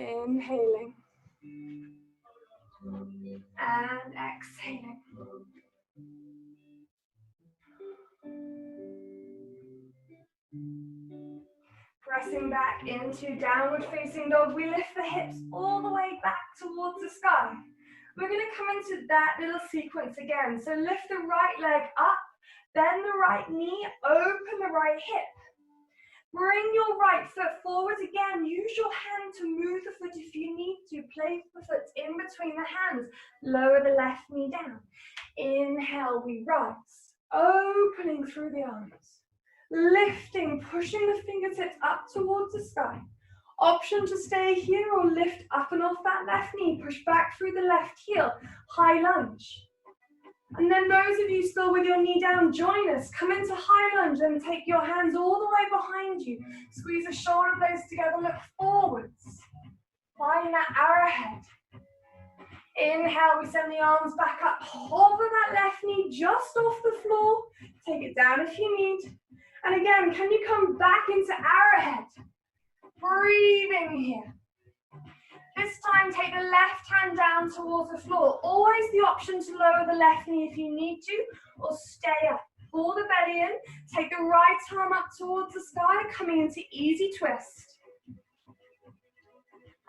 Inhaling. And exhaling. Pressing back into downward facing dog. We lift the hips all the way back towards the sky. We're going to come into that little sequence again. So lift the right leg up, bend the right knee, open the right hip. Bring your right foot forward again. Use your hand to move the foot if you need to. Place the foot in between the hands. Lower the left knee down. Inhale, we rise. Opening through the arms. Lifting, pushing the fingertips up towards the sky. Option to stay here or lift up and off that left knee. Push back through the left heel. High lunge. And then those of you still with your knee down, join us. Come into high lunge and take your hands all the way behind you. Squeeze the shoulder blades together, look forwards. Find that arrowhead. Inhale, we send the arms back up. Hover that left knee just off the floor. Take it down if you need. And again, can you come back into arrowhead? Breathing here. This time, take the left hand down towards the floor. Always the option to lower the left knee if you need to, or stay up. Pull the belly in. Take the right arm up towards the sky, coming into easy twist.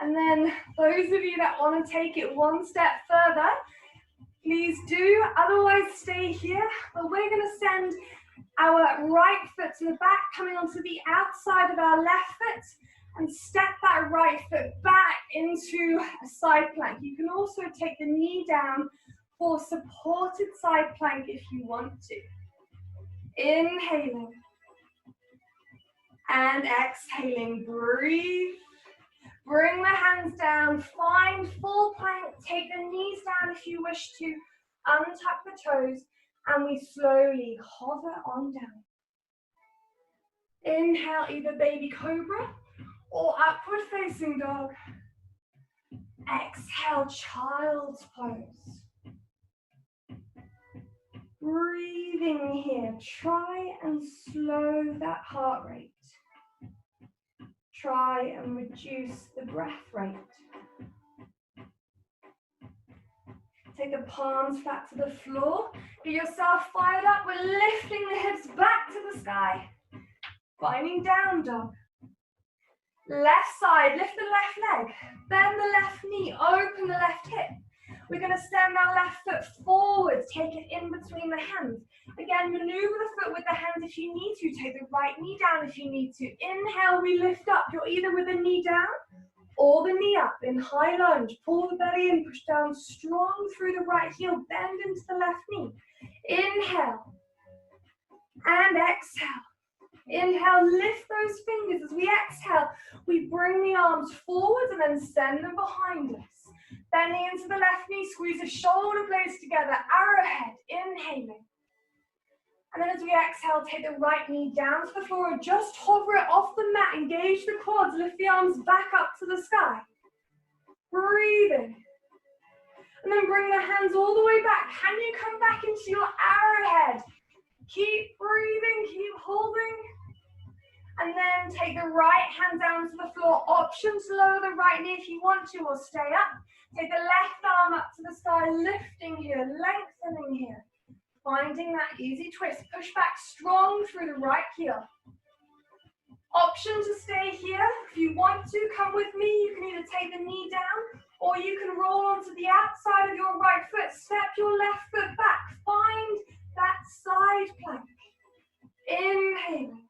And then those of you that want to take it one step further, please do. Otherwise, stay here. But we're going to send our right foot to the back, coming onto the outside of our left foot, and step that right foot back into a side plank. You can also take the knee down for supported side plank if you want to. Inhaling and exhaling. Breathe. Bring the hands down. Find full plank. Take the knees down if you wish to. Untuck the toes. And we slowly hover on down. Inhale, either baby cobra or upward facing dog. Exhale, child's pose. Breathing here. Try and slow that heart rate. Try and reduce the breath rate. Take the palms flat to the floor. Get yourself fired up. We're lifting the hips back to the sky. Finding down dog. Left side, lift the left leg. Bend the left knee, open the left hip. We're going to send our left foot forward. Take it in between the hands. Again, maneuver the foot with the hands if you need to. Take the right knee down if you need to. Inhale, we lift up. You're either with the knee down or the knee up in high lunge. Pull the belly in, push down strong through the right heel, bend into the left knee. Inhale and exhale. Inhale, lift those fingers. As we exhale, we bring the arms forward and then send them behind us. Bending into the left knee, squeeze the shoulder blades together, arrowhead, inhaling. And then as we exhale, take the right knee down to the floor, just hover it off the mat, engage the quads, lift the arms back up to the sky. Breathing. And then bring the hands all the way back. Can you come back into your arrowhead? Keep breathing, keep holding. And then take the right hand down to the floor. Option to lower the right knee if you want to, or stay up. Take the left arm up to the sky, lifting here, lengthening here. Finding that easy twist. Push back strong through the right heel. Option to stay here. If you want to, come with me. You can either take the knee down or you can roll onto the outside of your right foot. Step your left foot back. Find that side plank. Inhaling.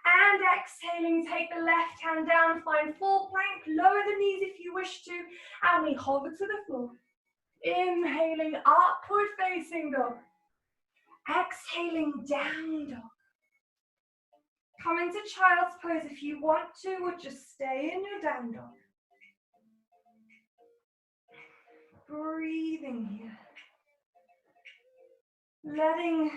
And exhaling, take the left hand down, find full plank, lower the knees if you wish to, and we hover to the floor. Inhaling, upward facing dog. Exhaling, down dog. Come into child's pose if you want to, or just stay in your down dog. Breathing here. Letting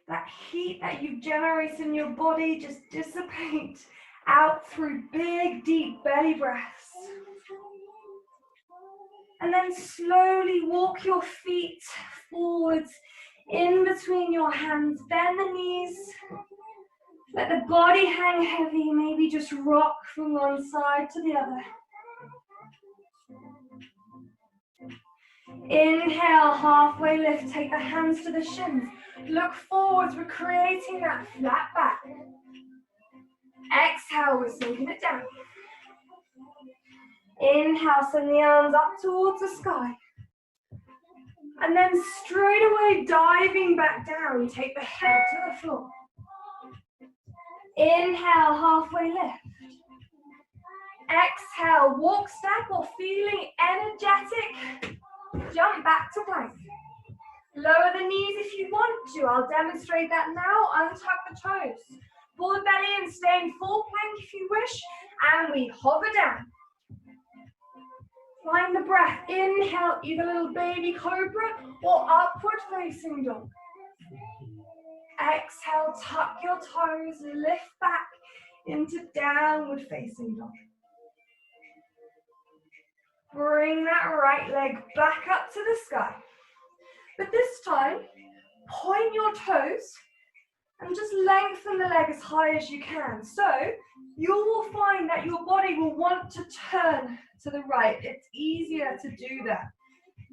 that heat that you've generated in your body just dissipate out through big, deep belly breaths. And then slowly walk your feet forwards in between your hands. Bend the knees. Let the body hang heavy, maybe just rock from one side to the other. Inhale, halfway lift, take the hands to the shins. Look forwards, we're creating that flat back. Exhale, we're sinking it down. Inhale, send the arms up towards the sky. And then straight away diving back down, take the head to the floor. Inhale, halfway lift. Exhale, walk step or feeling energetic. Jump back to plank. Lower the knees if you want to. I'll demonstrate that now. Untuck the toes. Pull the belly in, stay in full plank if you wish. And we hover down. Find the breath. Inhale, either little baby cobra or upward facing dog. Exhale, tuck your toes, lift back into downward facing dog. Bring that right leg back up to the sky. But this time, point your toes and just lengthen the leg as high as you can. So you will find that your body will want to turn to the right. It's easier to do that.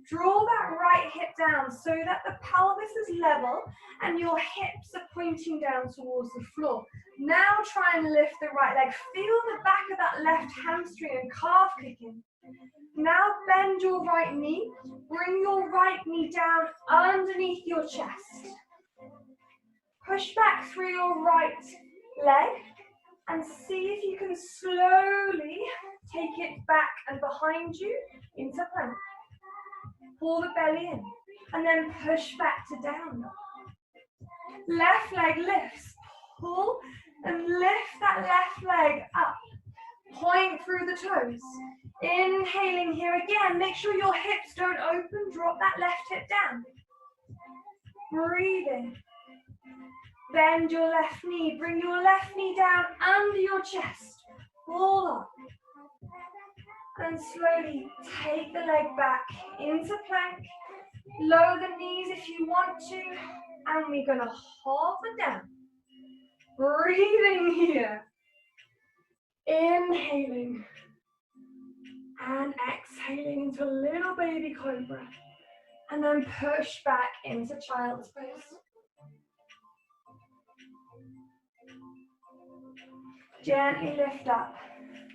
Draw that right hip down so that the pelvis is level and your hips are pointing down towards the floor. Now try and lift the right leg. Feel the back of that left hamstring and calf kicking. Now bend your right knee. Bring your right knee down underneath your chest. Push back through your right leg and see if you can slowly take it back and behind you into plank. Pull the belly in and then push back to down. Left leg lifts. Pull and lift that left leg up. Point through the toes. Inhaling here again. Make sure your hips don't open. Drop that left hip down. Breathe in. Bend your left knee. Bring your left knee down under your chest. Pull up. And slowly take the leg back into plank. Lower the knees if you want to. And we're going to hover down. Breathing here. Inhaling. And exhaling into a little baby cobra. And then push back into child's pose. Gently lift up.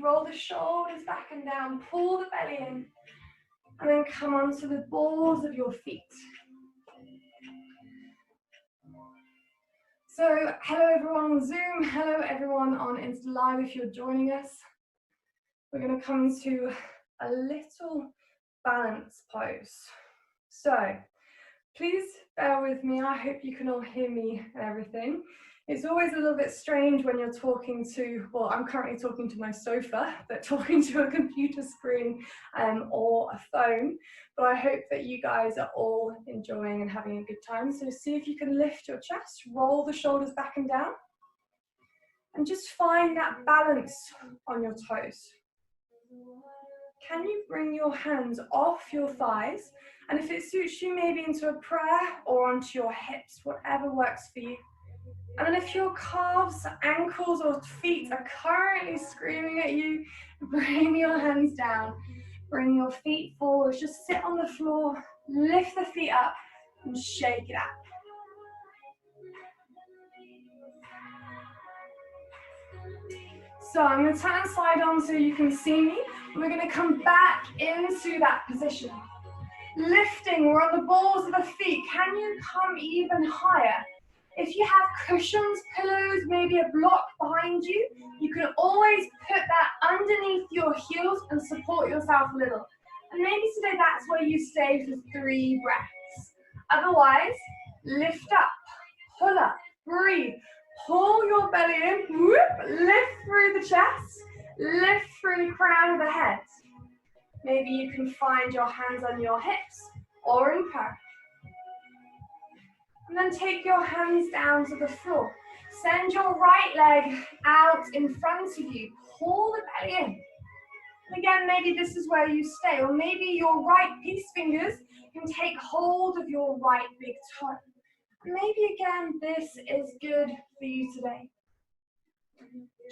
Roll the shoulders back and down. Pull the belly in. And then come onto the balls of your feet. So, hello everyone on Zoom. Hello everyone on Insta Live if you're joining us. We're going to come to a little balance pose. So, please bear with me. I hope you can all hear me and everything. It's always a little bit strange when you're talking to, well, I'm currently talking to my sofa, but talking to a computer screen or a phone. But I hope that you guys are all enjoying and having a good time. So see if you can lift your chest, roll the shoulders back and down, and just find that balance on your toes. Can you bring your hands off your thighs? And if it suits you, maybe into a prayer or onto your hips, whatever works for you. And then if your calves, ankles or feet are currently screaming at you, bring your hands down. Bring your feet forward. Just sit on the floor, lift the feet up and shake it out. So I'm going to turn side on so you can see me. We're going to come back into that position. Lifting, we're on the balls of the feet. Can you come even higher? If you have cushions, pillows, maybe a block behind you, you can always put that underneath your heels and support yourself a little. And maybe today that's where you stay for 3 breaths. Otherwise, lift up, pull up, breathe. Pull your belly in, whoop, lift through the chest, lift through the crown of the head. Maybe you can find your hands on your hips or in prayer. And then take your hands down to the floor. Send your right leg out in front of you. Pull the belly in. And again, maybe this is where you stay, or maybe your right peace fingers can take hold of your right big toe. Maybe again, this is good for you today.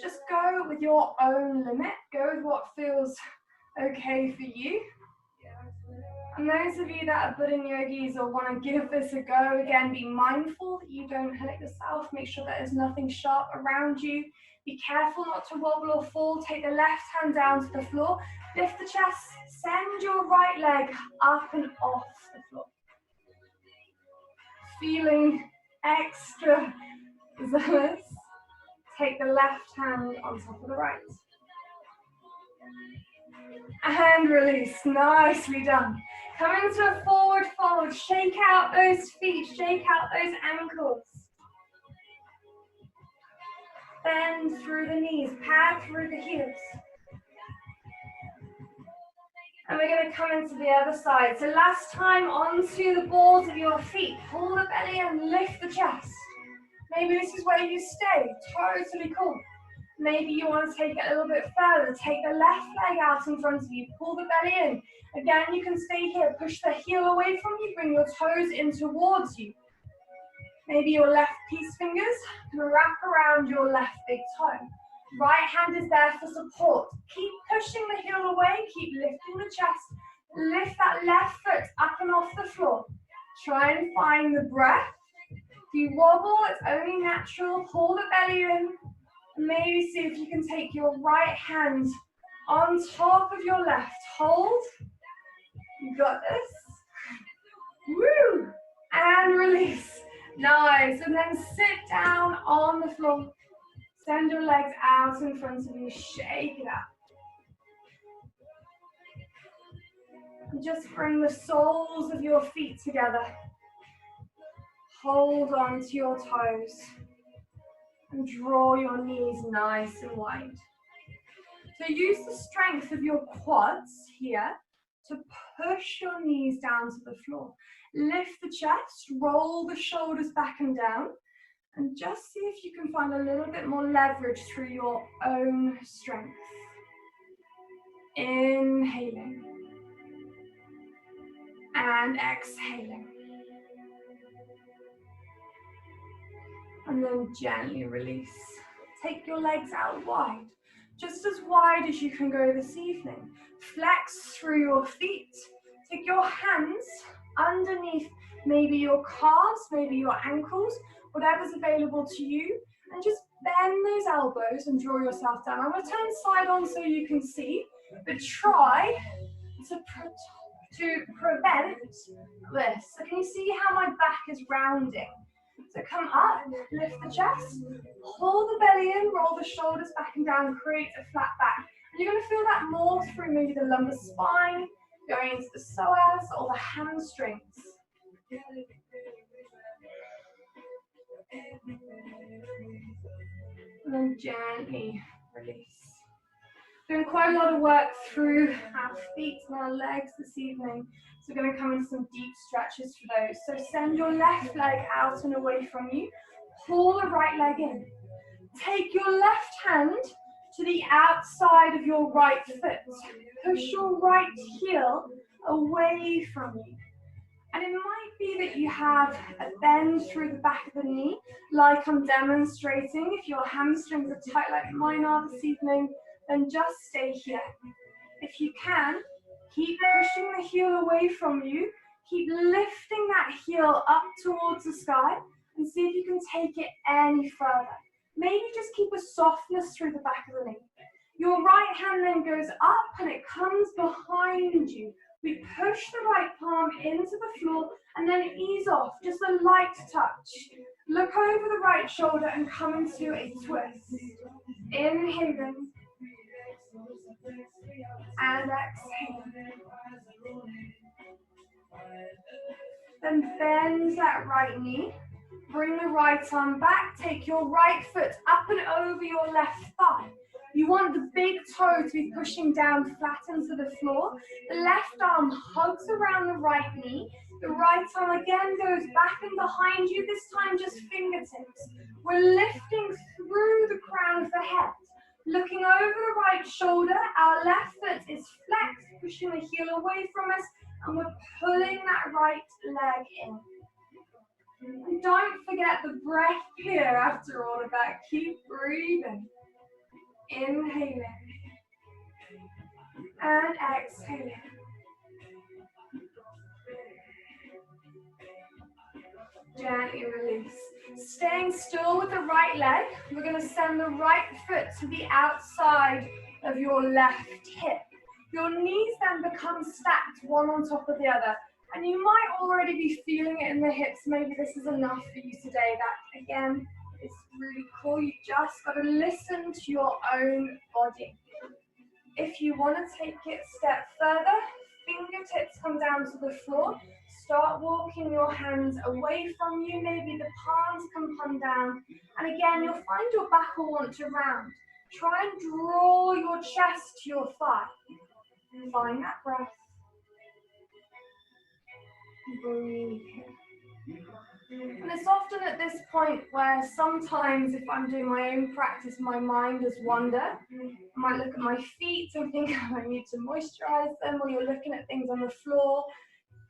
Just go with your own limit. Go with what feels okay for you. And those of you that are budding yogis or want to give this a go, again, be mindful that you don't hurt yourself. Make sure that there's nothing sharp around you. Be careful not to wobble or fall. Take the left hand down to the floor. Lift the chest. Send your right leg up and off the floor. Feeling extra zealous, take the left hand on top of the right. And release, nicely done. Come into a forward fold, shake out those feet, shake out those ankles. Bend through the knees, pad through the heels. And we're going to come into the other side. So last time onto the balls of your feet, pull the belly and lift the chest. Maybe this is where you stay, totally cool. Maybe you want to take it a little bit further. Take the left leg out in front of you, pull the belly in. Again, you can stay here, push the heel away from you, bring your toes in towards you. Maybe your left peace fingers can wrap around your left big toe. Right hand is there for support. Keep pushing the heel away, keep lifting the chest. Lift that left foot up and off the floor. Try and find the breath. If you wobble, it's only natural. Pull the belly in. Maybe see if you can take your right hand on top of your left. Hold. You got this. Woo! And release. Nice. And then sit down on the floor. Send your legs out in front of you. Shake it out. And just bring the soles of your feet together. Hold on to your toes. And draw your knees nice and wide. So use the strength of your quads here to push your knees down to the floor. Lift the chest, roll the shoulders back and down, and just see if you can find a little bit more leverage through your own strength. Inhaling and exhaling. And then gently release. Take your legs out wide, just as wide as you can go this evening. Flex through your feet. Take your hands underneath maybe your calves, maybe your ankles, whatever's available to you, and just bend those elbows and draw yourself down. I'm going to turn side on so you can see, but try to prevent this. So can you see how my back is rounding? So come up, lift the chest, pull the belly in, roll the shoulders back and down, create a flat back. And you're going to feel that more through maybe the lumbar spine, going into the psoas or the hamstrings. And then gently release. Doing quite a lot of work through our feet and our legs this evening. So we're going to come into some deep stretches for those. So send your left leg out and away from you. Pull the right leg in. Take your left hand to the outside of your right foot. Push your right heel away from you. And it might be that you have a bend through the back of the knee, like I'm demonstrating. If your hamstrings are tight like mine are this evening, then just stay here. If you can, keep pushing the heel away from you. Keep lifting that heel up towards the sky and see if you can take it any further. Maybe just keep a softness through the back of the knee. Your right hand then goes up and it comes behind you. We push the right palm into the floor and then ease off, just a light touch. Look over the right shoulder and come into a twist. Inhaling. And exhale. Then bend that right knee. Bring the right arm back. Take your right foot up and over your left thigh. You want the big toe to be pushing down flat into the floor. The left arm hugs around the right knee. The right arm again goes back and behind you, this time just fingertips. We're lifting through the crown of the head. Looking over the right shoulder, our left foot is flexed, pushing the heel away from us, and we're pulling that right leg in. And don't forget the breath here after all of that. Keep breathing. Inhaling. And exhaling. Gently release. Staying still with the right leg, we're going to send the right foot to the outside of your left hip. Your knees then become stacked one on top of the other. And you might already be feeling it in the hips. Maybe this is enough for you today. That, again, is really cool. You just got to listen to your own body. If you want to take it a step further, fingertips come down to the floor. Start walking your hands away from you. Maybe the palms can come down. And again, you'll find your back will want to round. Try and draw your chest to your thigh. Find that breath. Breathe. And it's often at this point where sometimes if I'm doing my own practice, my mind has wandered. I might look at my feet and think I need to moisturize them, or you're looking at things on the floor.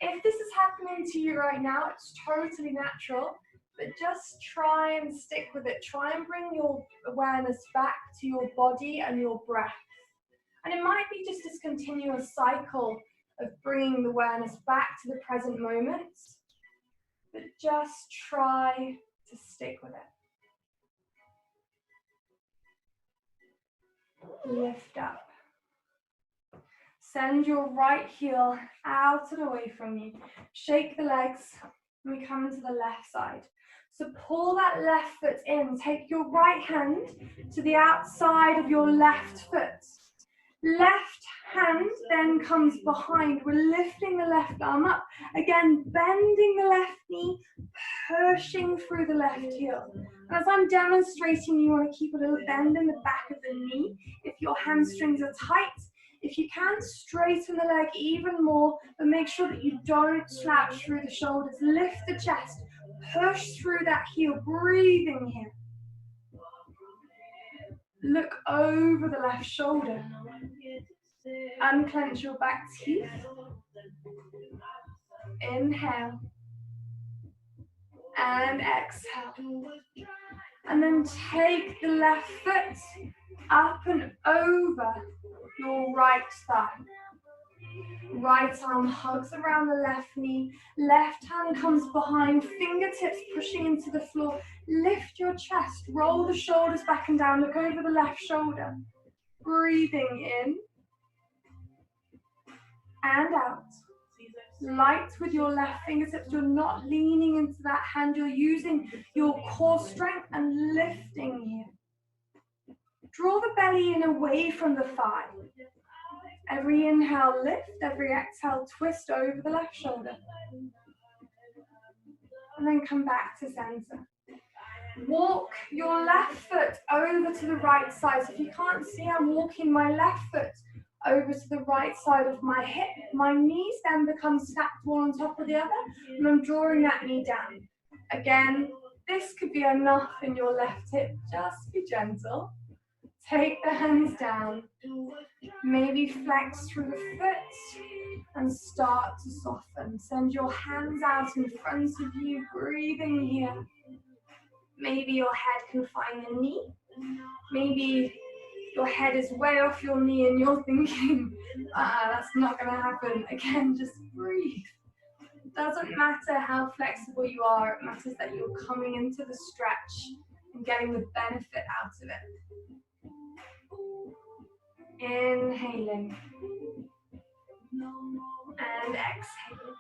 If this is happening to you right now, it's totally natural, but just try and stick with it. Try and bring your awareness back to your body and your breath. And it might be just this continuous cycle of bringing the awareness back to the present moment, but just try to stick with it. Lift up. Send your right heel out and away from you. Shake the legs, and we come into the left side. So pull that left foot in. Take your right hand to the outside of your left foot. Left hand then comes behind. We're lifting the left arm up. Again, bending the left knee, pushing through the left heel. And as I'm demonstrating, you want to keep a little bend in the back of the knee. If your hamstrings are tight, if you can, straighten the leg even more, but make sure that you don't slouch through the shoulders. Lift the chest, push through that heel, breathing here. Look over the left shoulder. Unclench your back teeth. Inhale. And exhale. And then take the left foot up and over your right thigh. Right arm hugs around the left knee. Left hand comes behind, fingertips pushing into the floor. Lift your chest, roll the shoulders back and down, look over the left shoulder. Breathing in and out. Light with your left fingertips, you're not leaning into that hand, you're using your core strength and lifting here. Draw the belly in away from the thigh. Every inhale, lift. Every exhale, twist over the left shoulder. And then come back to center. Walk your left foot over to the right side. So if you can't see, I'm walking my left foot over to the right side of my hip. My knees then become stacked one on top of the other, and I'm drawing that knee down. Again, this could be enough in your left hip. Just be gentle. Take the hands down. Maybe flex through the foot and start to soften. Send your hands out in front of you, breathing here. Maybe your head can find the knee. Maybe your head is way off your knee and you're thinking, that's not going to happen. Again, just breathe. It doesn't matter how flexible you are, it matters that you're coming into the stretch and getting the benefit out of it. Inhaling and exhaling.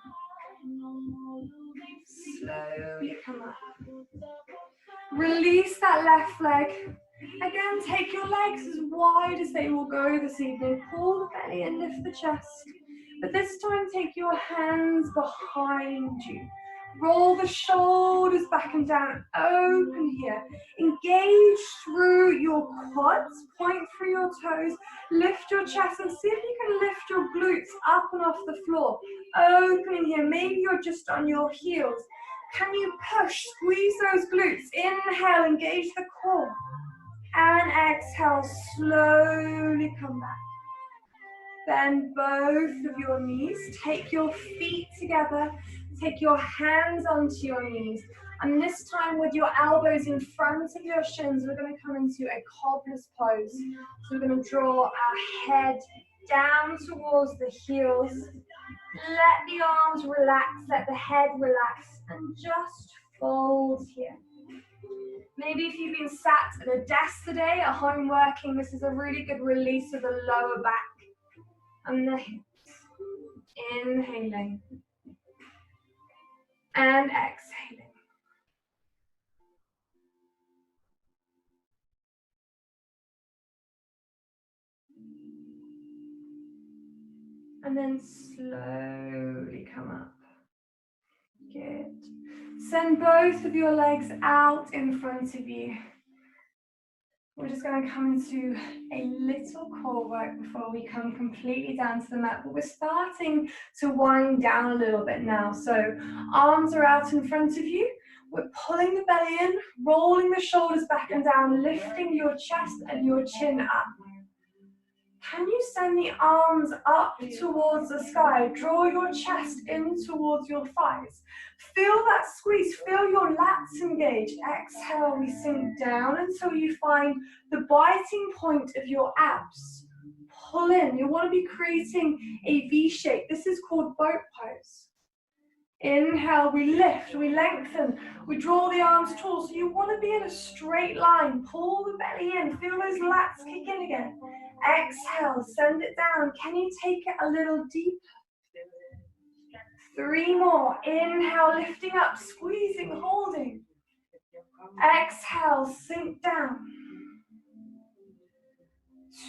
Slowly come up. Release that left leg. Again, take your legs as wide as they will go this evening. Pull the belly and lift the chest. But this time, take your hands behind you. Roll the shoulders back and down. Open here. Engage through your quads. Point through your toes. Lift your chest and see if you can lift your glutes up and off the floor. Opening here. Maybe you're just on your heels. Can you push? Squeeze those glutes. Inhale. Engage the core. And exhale. Slowly come back. Bend both of your knees. Take your feet together. Take your hands onto your knees. And this time with your elbows in front of your shins, we're going to come into a cobbler's pose. So we're going to draw our head down towards the heels. Let the arms relax, let the head relax, and just fold here. Maybe if you've been sat at a desk today, at home working, this is a really good release of the lower back and the hips. Inhaling and exhaling. And then slowly come up. Good. Send both of your legs out in front of you. We're just going to come into a little core work before we come completely down to the mat. But we're starting to wind down a little bit now. So arms are out in front of you. We're pulling the belly in, rolling the shoulders back and down, lifting your chest and your chin up. Can you send the arms up towards the sky? Draw your chest in towards your thighs. Feel that squeeze, feel your lats engage. Exhale, we sink down until you find the biting point of your abs. Pull in. You want to be creating a V shape. This is called boat pose. Inhale, we lift, we lengthen, we draw the arms tall. So you want to be in a straight line. Pull the belly in, feel those lats kick in again. Exhale, send it down. Can you take it a little deeper? 3 more. Inhale, lifting up, squeezing, holding. Exhale, sink down.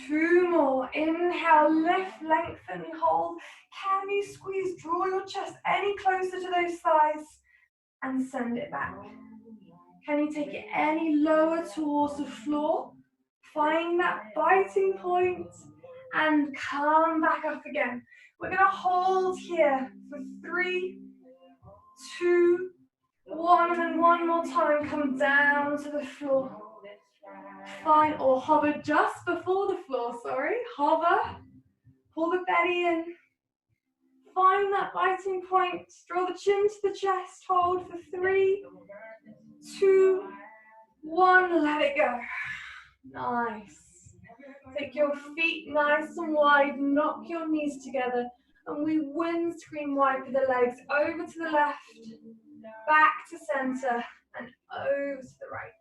2 more. Inhale, lift, lengthen, hold. Can you squeeze, draw your chest any closer to those thighs and send it back. Can you take it any lower towards the floor? Find that biting point and come back up again. We're going to hold here for 3, 2, 1, and then one more time, come down to the floor. Fine, or hover just before the floor, sorry. Hover, pull the belly in. Find that biting point, draw the chin to the chest, hold for 3, 2, 1, let it go. Nice. Take your feet nice and wide, knock your knees together, and we windscreen wipe the legs over to the left, back to center, and over to the right.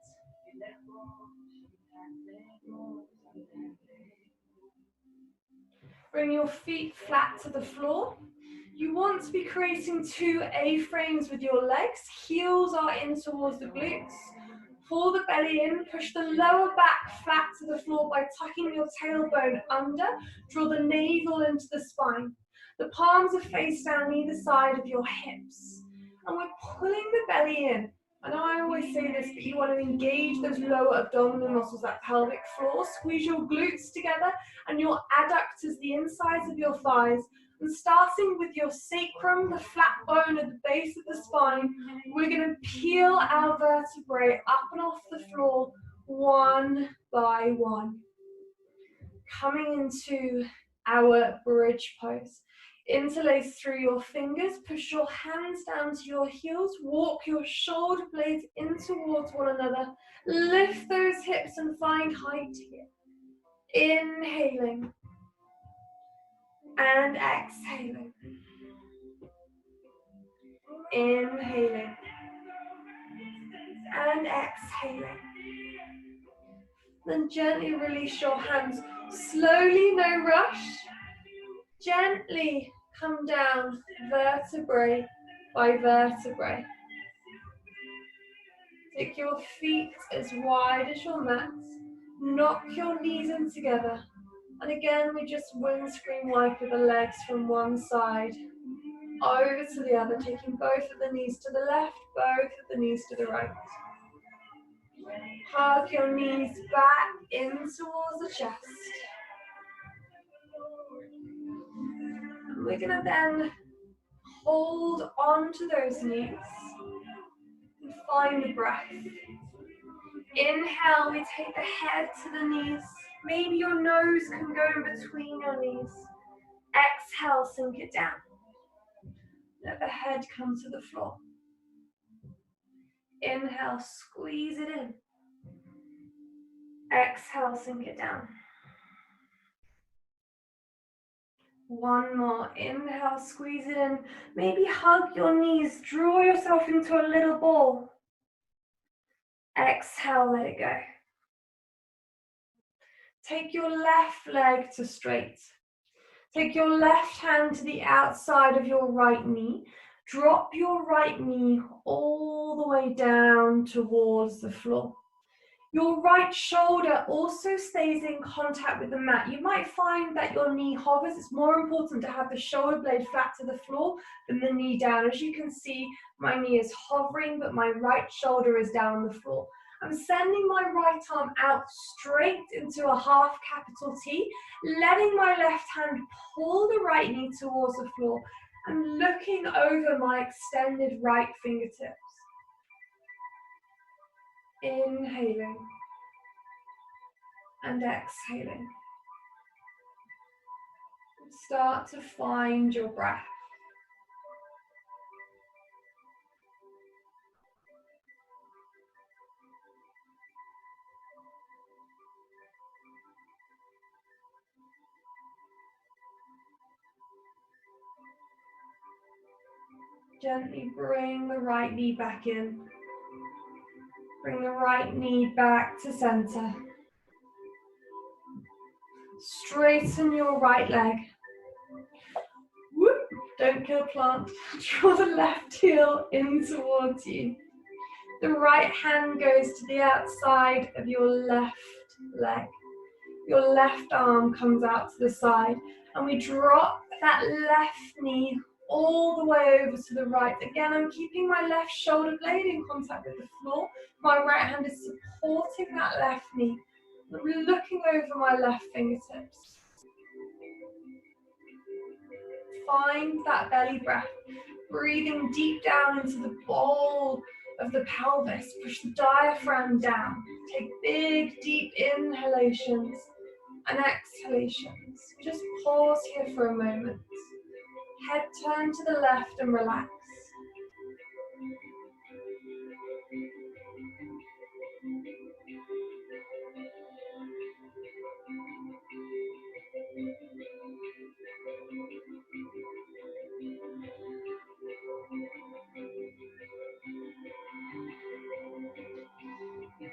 Bring your feet flat to the floor. You want to be creating 2 A-frames with your legs. Heels are in towards the glutes. Pull the belly in, push the lower back flat to the floor by tucking your tailbone under. Draw the navel into the spine. The palms are face down either side of your hips. And we're pulling the belly in. I know I always say this, but you want to engage those lower abdominal muscles, that pelvic floor. Squeeze your glutes together and your adductors, the insides of your thighs. And starting with your sacrum, the flat bone at the base of the spine, we're going to peel our vertebrae up and off the floor, one by one. Coming into our bridge pose. Interlace through your fingers, push your hands down to your heels, walk your shoulder blades in towards one another, lift those hips and find height here. Inhaling and exhaling. Inhaling and exhaling. Then gently release your hands. Slowly, no rush. Gently come down vertebrae by vertebrae. Take your feet as wide as your mats. Knock your knees in together. And again, we just windscreen wipe the legs from one side over to the other, taking both of the knees to the left, both of the knees to the right. Hug your knees back in towards the chest. And we're going to then hold on to those knees and find the breath. Inhale, we take the head to the knees. Maybe your nose can go in between your knees. Exhale, sink it down. Let the head come to the floor. Inhale, squeeze it in. Exhale, sink it down. One more. Inhale, squeeze it in. Maybe hug your knees. Draw yourself into a little ball. Exhale, let it go. Take your left leg to straight. Take your left hand to the outside of your right knee. Drop your right knee all the way down towards the floor. Your right shoulder also stays in contact with the mat. You might find that your knee hovers. It's more important to have the shoulder blade flat to the floor than the knee down. As you can see, my knee is hovering, but my right shoulder is down on the floor. I'm sending my right arm out straight into a half capital T, letting my left hand pull the right knee towards the floor and looking over my extended right fingertips. Inhaling and exhaling. Start to find your breath. Gently bring the right knee back in. Bring the right knee back to center. Straighten your right leg. Whoop, don't kill plant. Draw the left heel in towards you. The right hand goes to the outside of your left leg. Your left arm comes out to the side, and we drop that left knee all the way over to the right. Again, I'm keeping my left shoulder blade in contact with the floor. My right hand is supporting that left knee. I'm looking over my left fingertips. Find that belly breath, breathing deep down into the bowl of the pelvis. Push the diaphragm down. Take big, deep inhalations and exhalations. Just pause here for a moment. Head turn to the left and relax.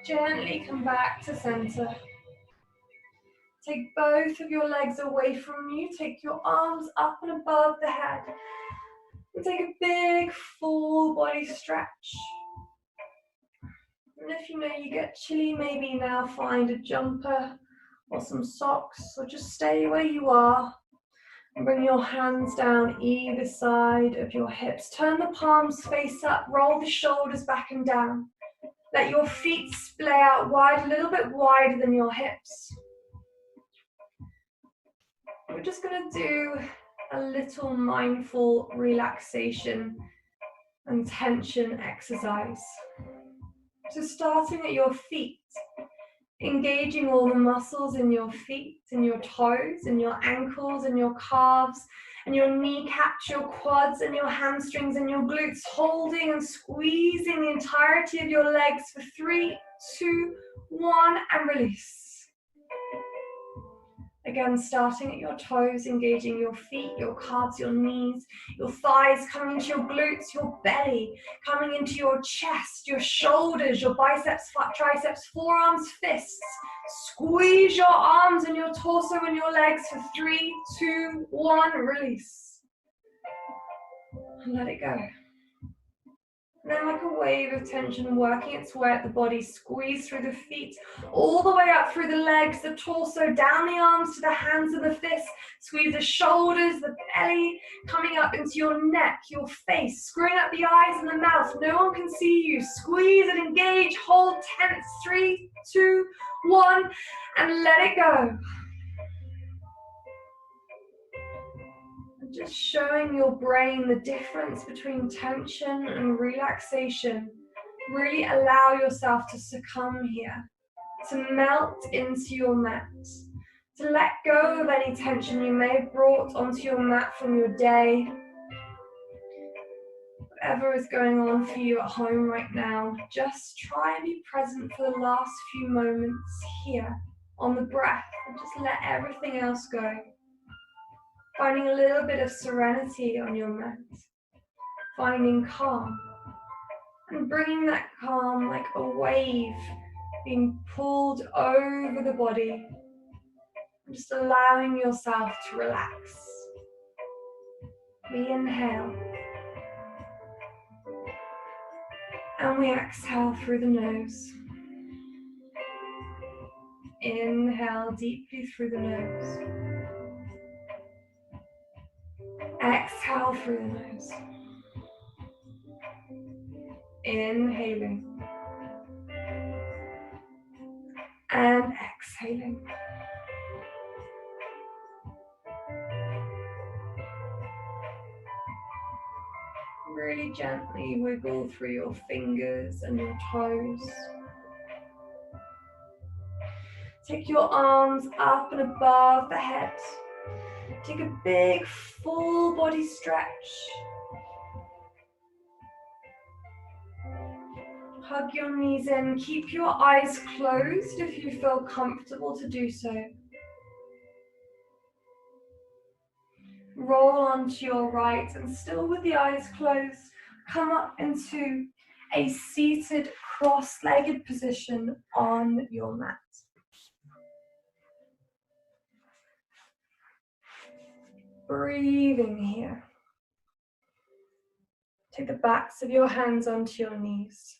Gently come back to center. Take both of your legs away from you. Take your arms up and above the head. And take a big full body stretch. And if you know you get chilly, maybe now find a jumper or some socks, or just stay where you are. And bring your hands down either side of your hips. Turn the palms face up, roll the shoulders back and down. Let your feet splay out wide, a little bit wider than your hips. We're just going to do a little mindful relaxation and tension exercise. So starting at your feet, engaging all the muscles in your feet, in your toes, in your ankles, in your calves, and your kneecaps, your quads, and your hamstrings, and your glutes, holding and squeezing the entirety of your legs for 3, 2, 1, and release. Again, starting at your toes, engaging your feet, your calves, your knees, your thighs, coming into your glutes, your belly, coming into your chest, your shoulders, your biceps, triceps, forearms, fists. Squeeze your arms and your torso and your legs for 3, 2, 1, release. And let it go. And then like a wave of tension working its way up the body, squeeze through the feet, all the way up through the legs, the torso, down the arms to the hands and the fists, squeeze the shoulders, the belly, coming up into your neck, your face, screwing up the eyes and the mouth. No one can see you. Squeeze and engage, hold tense, 3, 2, 1, and let it go. Just showing your brain the difference between tension and relaxation. Really allow yourself to succumb here, to melt into your mat, to let go of any tension you may have brought onto your mat from your day. whatever is going on for you at home right now, just try and be present for the last few moments here on the breath and just let everything else go. Finding a little bit of serenity on your mat, finding calm and bringing that calm like a wave being pulled over the body, just allowing yourself to relax. We inhale and we exhale through the nose. Inhale deeply through the nose. Exhale through the nose. Inhaling and exhaling. Really gently wiggle through your fingers and your toes. Take your arms up and above the head. Take a big full body stretch. Hug your knees in. Keep your eyes closed if you feel comfortable to do so. Roll onto your right and still with the eyes closed, come up into a seated cross-legged position on your mat. Breathing here. Take the backs of your hands onto your knees.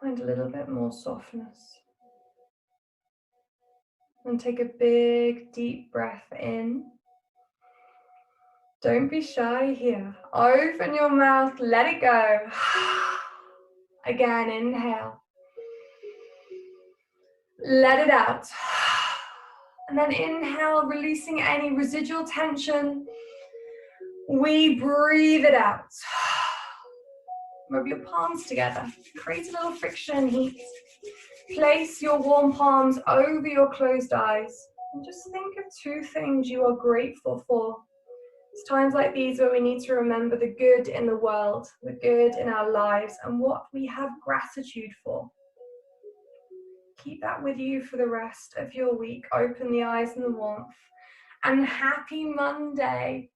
Find a little bit more softness. And take a big deep breath in. Don't be shy here. Open your mouth, let it go. Again, inhale. Let it out. And then inhale, releasing any residual tension. We breathe it out. Rub your palms together. Create a little friction and heat. Place your warm palms over your closed eyes. And just think of two things you are grateful for. It's times like these where we need to remember the good in the world, the good in our lives, and what we have gratitude for. Keep that with you for the rest of your week. Open the eyes and the warmth. And happy Monday.